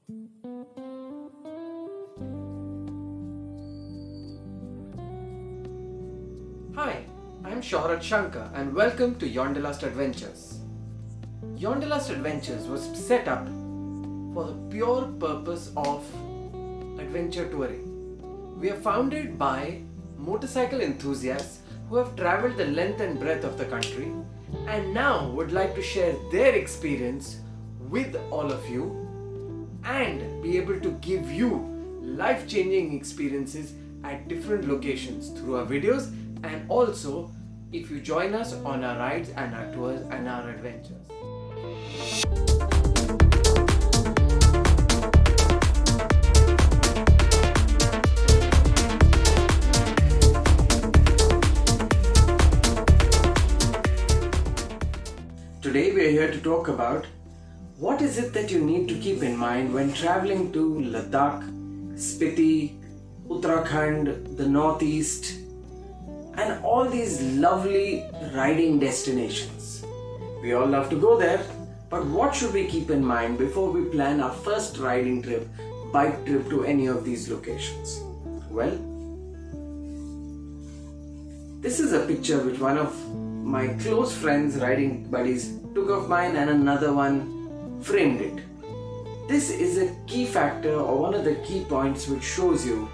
Hi, I'm Shaurat Shankar and welcome to Yonderlust Adventures. Yonderlust Adventures was set up for the pure purpose of adventure touring. We are founded by motorcycle enthusiasts who have traveled the length and breadth of the country and now would like to share their experience with all of you and be able to give you life-changing experiences at different locations through our videos, and also if you join us on our rides and our tours and our adventures. Today we are here to talk about what is it that you need to keep in mind when traveling to Ladakh, Spiti, Uttarakhand, the Northeast, and all these lovely riding destinations. We all love to go there, but what should we keep in mind before we plan our first riding trip, bike trip to any of these locations? Well, this is a picture which one of my close friends, riding buddies, took of mine, and another one framed it. This is a key factor or one of the key points which shows you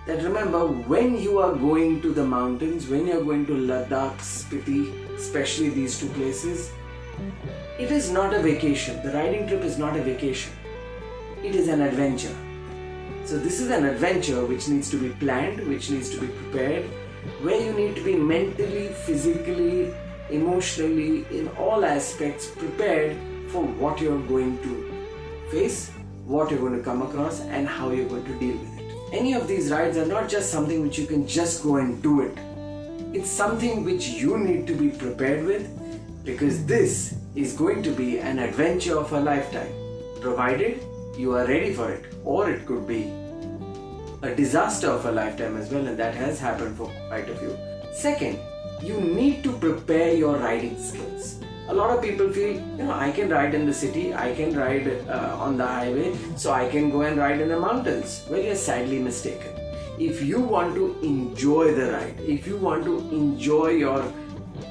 that remember, when you are going to the mountains, when you are going to Ladakh, Spiti, especially these two places, it is not a vacation. The riding trip is not a vacation. It is an adventure. So this is an adventure which needs to be planned, which needs to be prepared, where you need to be mentally, physically, emotionally, in all aspects prepared for what you're going to face, what you're going to come across, and how you're going to deal with it. Any of these rides are not just something which you can just go and do it. It's something which you need to be prepared with, because this is going to be an adventure of a lifetime, provided you are ready for it. Or it could be a disaster of a lifetime as well, and that has happened for quite a few. Second, you need to prepare your riding skills. A lot of people feel, I can ride in the city, I can ride on the highway, so I can go and ride in the mountains. Well, you're sadly mistaken. If you want to enjoy the ride, if you want to enjoy your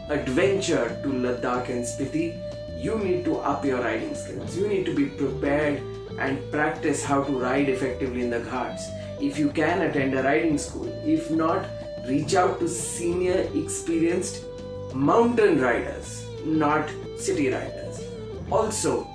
adventure to Ladakh and Spiti, you need to up your riding skills. You need to be prepared and practice how to ride effectively in the ghats. If you can, attend a riding school. If not, reach out to senior experienced mountain riders, not city riders. Also,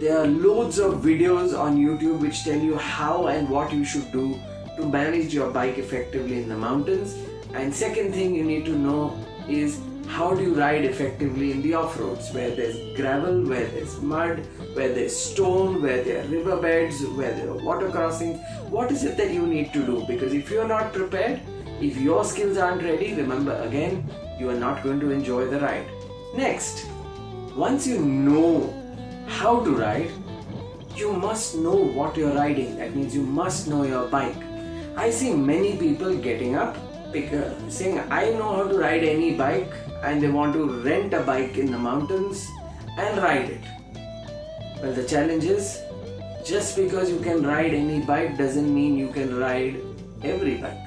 there are loads of videos on YouTube which tell you how and what you should do to manage your bike effectively in the mountains. And second thing you need to know is how do you ride effectively in the off-roads, where there's gravel, where there's mud, where there's stone, where there are riverbeds, where there are water crossings. What is it that you need to do? Because if you're not prepared, if your skills aren't ready, remember again, you are not going to enjoy the ride. Next, once you know how to ride, you must know what you're riding. That means you must know your bike. I see many people getting up, saying, I know how to ride any bike, and they want to rent a bike in the mountains and ride it. Well, the challenge is, just because you can ride any bike doesn't mean you can ride every bike.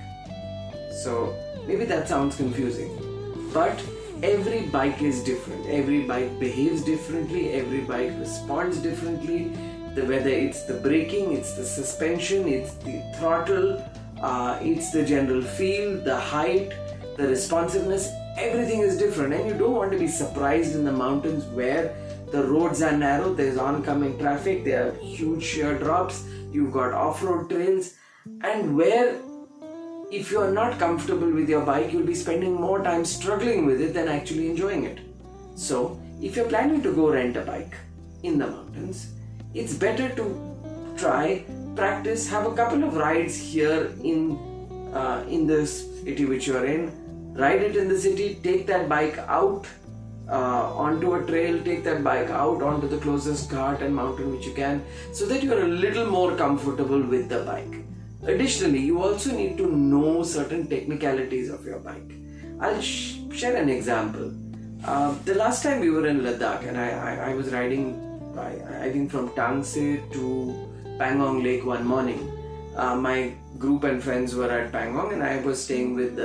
So maybe that sounds confusing, but every bike is different. Every bike behaves differently. Every bike responds differently. Whether it's the braking, it's the suspension, it's the throttle, it's the general feel, the height, the responsiveness, everything is different. And you don't want to be surprised in the mountains where the roads are narrow, there's oncoming traffic, there are huge sheer drops, you've got off-road trails, and where if you are not comfortable with your bike, you'll be spending more time struggling with it than actually enjoying it. So, if you're planning to go rent a bike in the mountains, it's better to try, practice, have a couple of rides here in the city which you're in. Ride it in the city, take that bike out onto a trail, take that bike out onto the closest ghat and mountain which you can, so that you're a little more comfortable with the bike. Additionally, you also need to know certain technicalities of your bike. I'll share an example. The last time we were in Ladakh, and I was riding, I think from Tangse to Pangong Lake one morning. My group and friends were at Pangong, and I was staying with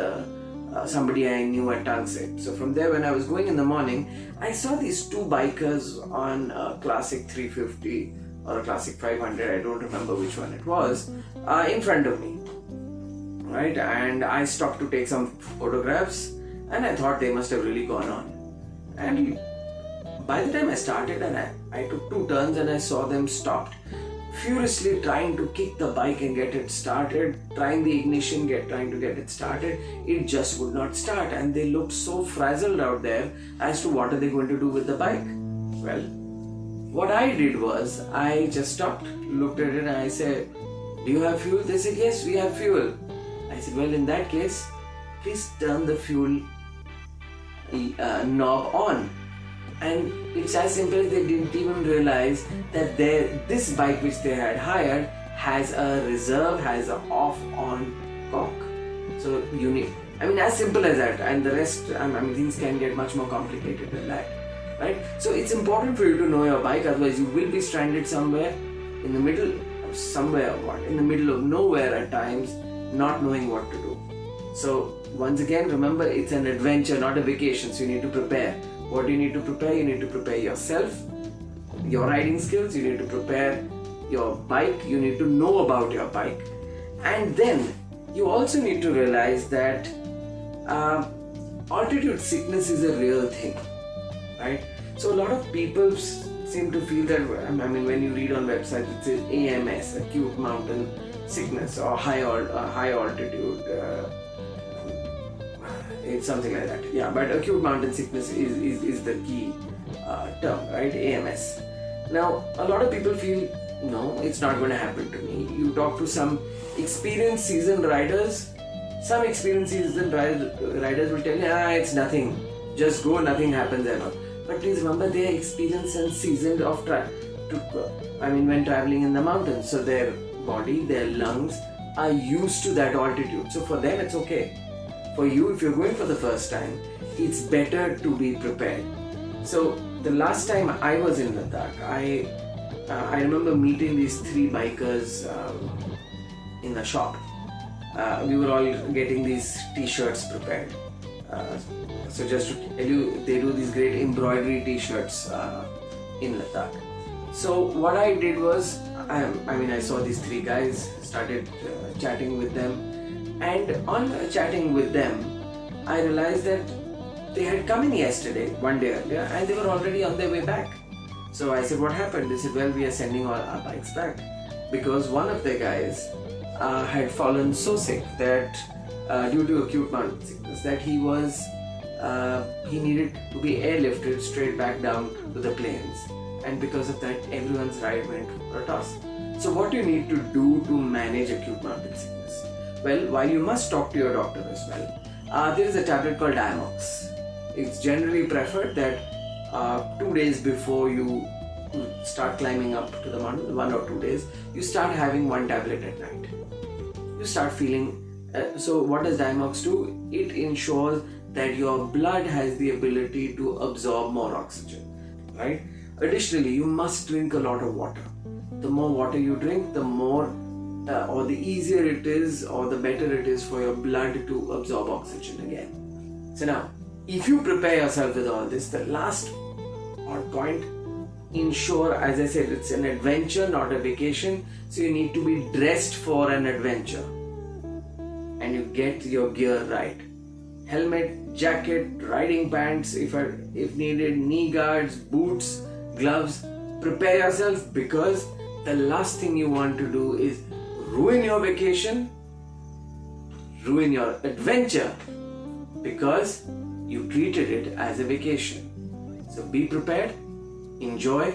somebody I knew at Tangsep. So from there, when I was going in the morning, I saw these two bikers on a Classic 350 or a Classic 500, I don't remember which one it was, in front of me. Right, and I stopped to take some photographs, and I thought they must have really gone on. And by the time I started, and I took 2 turns, and I saw them stopped, furiously trying to kick the bike and get it started, trying the ignition, trying to get it started. It just would not start, and they looked so frazzled out there as to what are they going to do with the bike. Well, what I did was, I just stopped, looked at it, and I said, "Do you have fuel?" They said, "Yes, we have fuel." I said, "Well, in that case, please turn the fuel knob on." And it's as simple as they didn't even realize that this bike which they had hired has a reserve, has an off-on cock. So you need, as simple as that. And the rest, things can get much more complicated than that, right? So it's important for you to know your bike, otherwise you will be stranded somewhere in the middle of nowhere at times, not knowing what to do. So once again, remember, it's an adventure, not a vacation. So you need to prepare. What do you need to prepare? You need to prepare yourself, your riding skills, you need to prepare your bike, you need to know about your bike. And then you also need to realize that altitude sickness is a real thing, right? So a lot of people seem to feel that, when you read on websites, it says AMS, acute mountain sickness, or high altitude, it's something like that. Yeah, but acute mountain sickness is the key term, right? AMS. Now, a lot of people feel, no, it's not going to happen to me. You talk to some experienced seasoned riders, riders will tell you, it's nothing. Just go, nothing happens ever. But please remember, they are experienced and seasoned when traveling in the mountains. So their body, their lungs are used to that altitude. So for them, it's okay. For you, if you're going for the first time, it's better to be prepared. So the last time I was in Ladakh, I remember meeting these 3 bikers in the shop. We were all getting these t-shirts prepared. So just to tell you, they do these great embroidery t-shirts in Ladakh. So what I did was, I saw these 3 guys, started chatting with them. And on chatting with them, I realized that they had come in yesterday, one day earlier, and they were already on their way back. So I said, "What happened?" They said, "Well, we are sending all our bikes back because one of the guys had fallen so sick that due to acute mountain sickness that he needed to be airlifted straight back down to the plains, and because of that, everyone's ride went for a toss." So what do you need to do to manage acute mountain sickness? Well, while you must talk to your doctor as well, there is a tablet called Diamox. It's generally preferred that 2 days before you start climbing up to the mountain, 1 or 2 days, you start having 1 tablet at night. You start feeling, so what does Diamox do? It ensures that your blood has the ability to absorb more oxygen, right? Additionally, you must drink a lot of water. The more water you drink, the more or the easier it is, or the better it is for your blood to absorb oxygen again. So now, if you prepare yourself with all this, the last point, ensure, as I said, it's an adventure, not a vacation. So you need to be dressed for an adventure, and you get your gear right. Helmet, jacket, riding pants, if needed, knee guards, boots, gloves. Prepare yourself, because the last thing you want to do is ruin your vacation, ruin your adventure, because you treated it as a vacation. So be prepared, enjoy,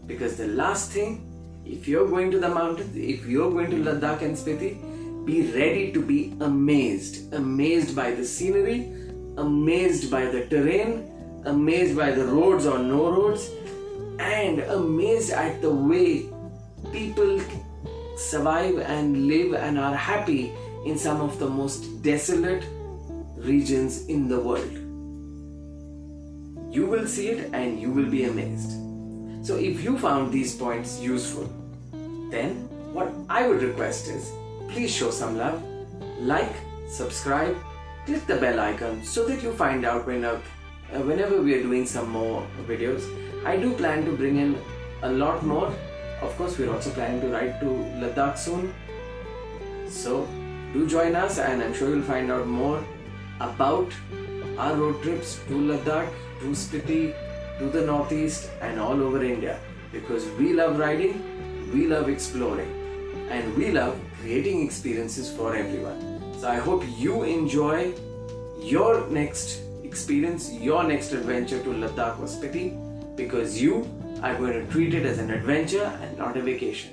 because the last thing, if you're going to the mountains, if you're going to Ladakh and Spiti, be ready to be amazed by the scenery, amazed by the terrain, amazed by the roads or no roads, and amazed at the way people survive and live and are happy in some of the most desolate regions in the world. You will see it and you will be amazed. So if you found these points useful, then what I would request is, please show some love, like, subscribe, click the bell icon so that you find out whenever we are doing some more videos. I do plan to bring in a lot more. Of course, we're also planning to ride to Ladakh soon. So do join us, and I'm sure you'll find out more about our road trips to Ladakh, to Spiti, to the Northeast and all over India, because we love riding, we love exploring, and we love creating experiences for everyone. So I hope you enjoy your next experience, your next adventure to Ladakh or Spiti, because you are going to treat it as an adventure and not a vacation.